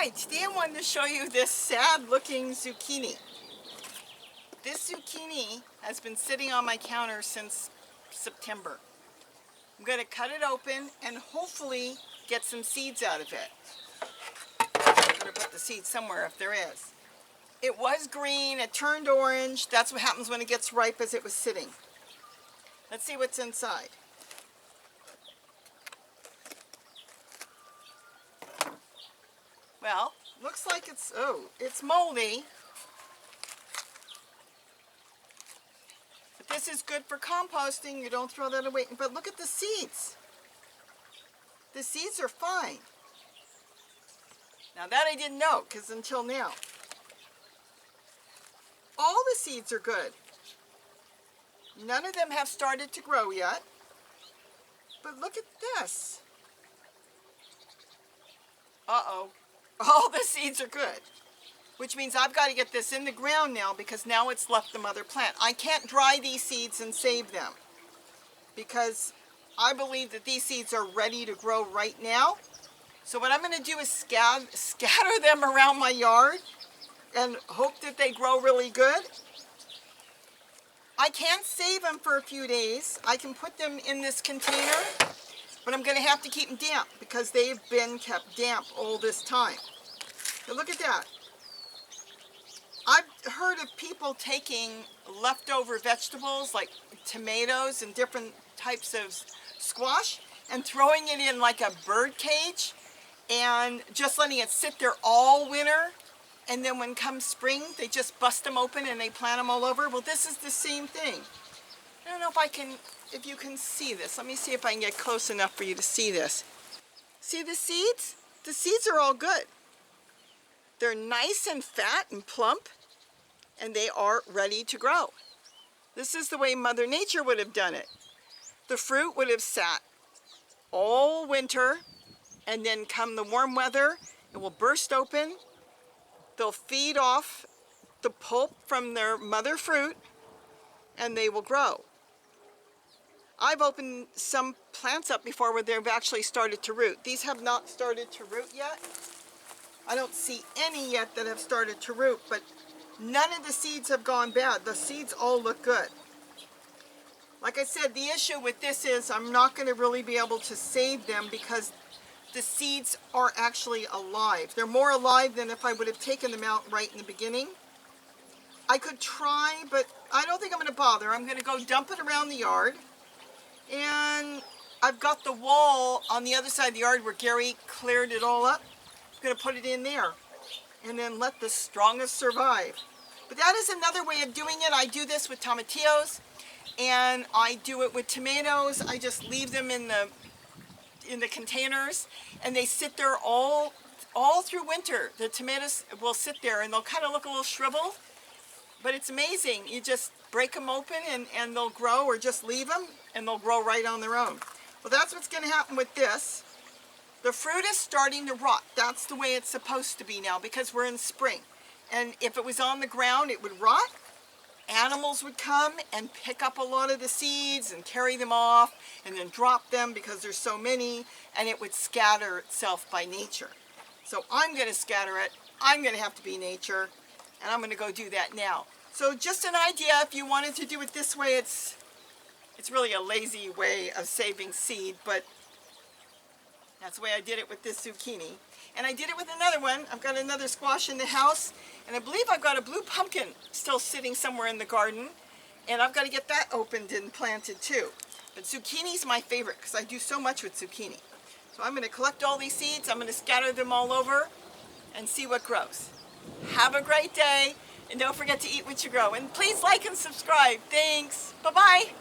Hi, today I wanted to show you this sad looking zucchini. This zucchini has been sitting on my counter since September. I'm going to cut it open and hopefully get some seeds out of it. I'm going to put the seeds somewhere if there is. It was green, it turned orange. That's what happens when it gets ripe as it was sitting. Let's see what's inside. Well, looks like it's moldy. But this is good for composting. You don't throw that away. But look at the seeds. The seeds are fine. Now that I didn't know, because until now. All the seeds are good. None of them have started to grow yet. But look at this. Uh-oh. All the seeds are good, which means I've got to get this in the ground now because now it's left the mother plant. I can't dry these seeds and save them because I believe that these seeds are ready to grow right now. So what I'm going to do is scatter them around my yard and hope that they grow really good. I can't save them for a few days. I can put them in this container, but I'm going to have to keep them damp because they've been kept damp all this time. But look at that. I've heard of people taking leftover vegetables like tomatoes and different types of squash and throwing it in like a bird cage and just letting it sit there all winter. And then when comes spring, they just bust them open and they plant them all over. Well, this is the same thing. I don't know if you can see this. Let me see if I can get close enough for you to see this. See the seeds? The seeds are all good. They're nice and fat and plump, and they are ready to grow. This is the way Mother Nature would have done it. The fruit would have sat all winter, and then come the warm weather, it will burst open. They'll feed off the pulp from their mother fruit, and they will grow. I've opened some plants up before where they've actually started to root. These have not started to root yet. I don't see any yet that have started to root, but none of the seeds have gone bad. The seeds all look good. Like I said, the issue with this is I'm not going to really be able to save them because the seeds are actually alive. They're more alive than if I would have taken them out right in the beginning. I could try, but I don't think I'm going to bother. I'm going to go dump it around the yard. And I've got the wall on the other side of the yard where Gary cleared it all up. I'm going to put it in there and then let the strongest survive. But that is another way of doing it. I do this with tomatillos and I do it with tomatoes. I just leave them in the containers and they sit there all through winter. The tomatoes will sit there and they'll kind of look a little shriveled, but it's amazing. You just break them open and they'll grow, or just leave them and they'll grow right on their own. Well, that's what's going to happen with this. The fruit is starting to rot. That's the way it's supposed to be now because we're in spring. And if it was on the ground, it would rot. Animals would come and pick up a lot of the seeds and carry them off and then drop them because there's so many, and it would scatter itself by nature. So I'm going to scatter it. I'm going to have to be nature, and I'm going to go do that now. So just an idea, if you wanted to do it this way, it's really a lazy way of saving seed, but that's the way I did it with this zucchini. And I did it with another one. I've got another squash in the house, and I believe I've got a blue pumpkin still sitting somewhere in the garden, and I've got to get that opened and planted too. But zucchini's my favorite because I do so much with zucchini. So I'm going to collect all these seeds, I'm going to scatter them all over and see what grows. Have a great day, and don't forget to eat what you grow. And please like and subscribe. Thanks. Bye-bye.